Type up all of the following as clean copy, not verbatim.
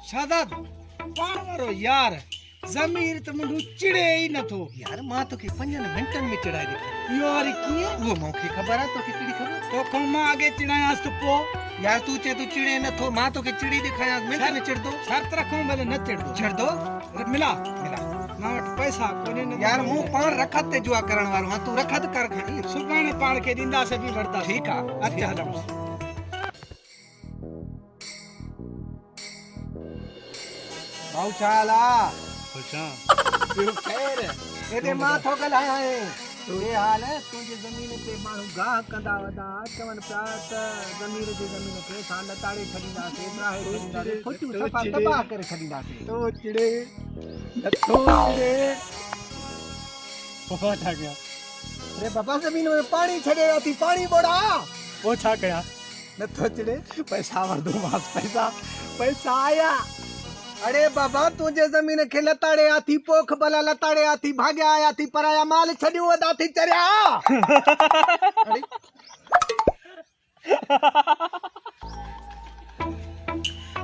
शादात पारो यार जमीर त मुंडू चिड़े ही न थो यार मां तो के 5 मिनटन में चढ़ाई दे यार किए वो मूंखे खबर है तो के चिड़ी खबर तो कौन मां आगे चिड़ायास तो पो यार तू चे तू चिड़े न थो मां तो के चिड़ी दिखाया मिनट में चढ़ दो शर्त रखूं भले न चढ़ दो चढ़ दो मिला मिला मां वट पैसा कोने न यार मु पाण रखत ते जुआ करण वालो हां तू रखत कर खणी सुभाणे पाण के दिंदा से भी वरदा ठीक आ अच्छा हलूं भाऊ चाला अच्छा यो खैर एदे मां थो गलाए ये हाल है तुझे जमीन पे माण्हू गाह कंदा वदा चवन पिया त जमीन खे साल ताड़े छॾींदासीं ॿाहिरि छॾींदासीं खोटियूं सफ़ा तबाह करे छॾींदासीं तो चिड़े नथो चिड़े पोइ छा कया अरे बाबा जमीन में पानी छॾे थी पानी बोड़ा पोइ छा कया नथो चिड़े पैसा वरदो वास पैसा पैसा आया अरे बाबा तुझे जमीन खे लताड़े आथी पोख भला लताड़े आथी भाग्या आया थी पराया माल छॾियो वदा थी चरिया अरे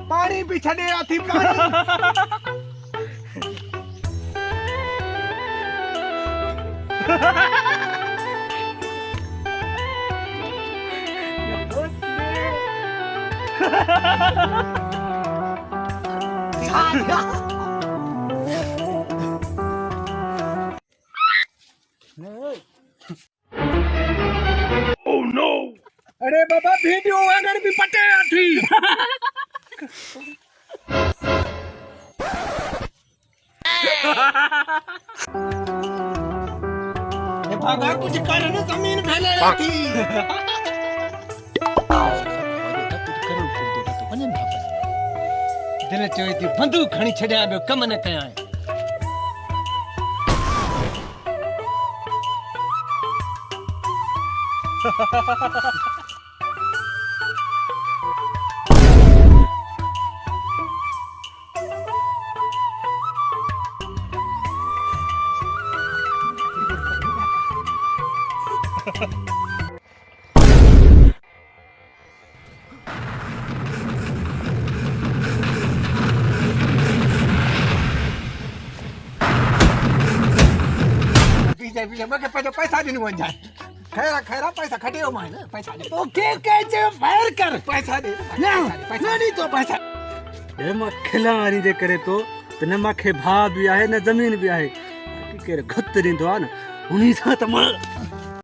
पानी भी छॾे आथी पानी Oh no! अरे बाबा वीडियो अगर भी पटे थी ये भागा कुछ कर न जमीन फैले थी दिल चोई थी बंदूक खणी छड़या बे कम न कया पीछे पीछे मके पैसा दिन वन जाए खैरा खैरा पैसा खटियो माने पैसा दे तो के जे फायर कर पैसा दे ना पैसा नहीं तो पैसा हे मां खिलाड़ी दे करे तो न माखे भाउ भी आहे न ज़मीन भी आहे बाक़ी केरु घटि ॾींदो आहे न उन्ही सां त मां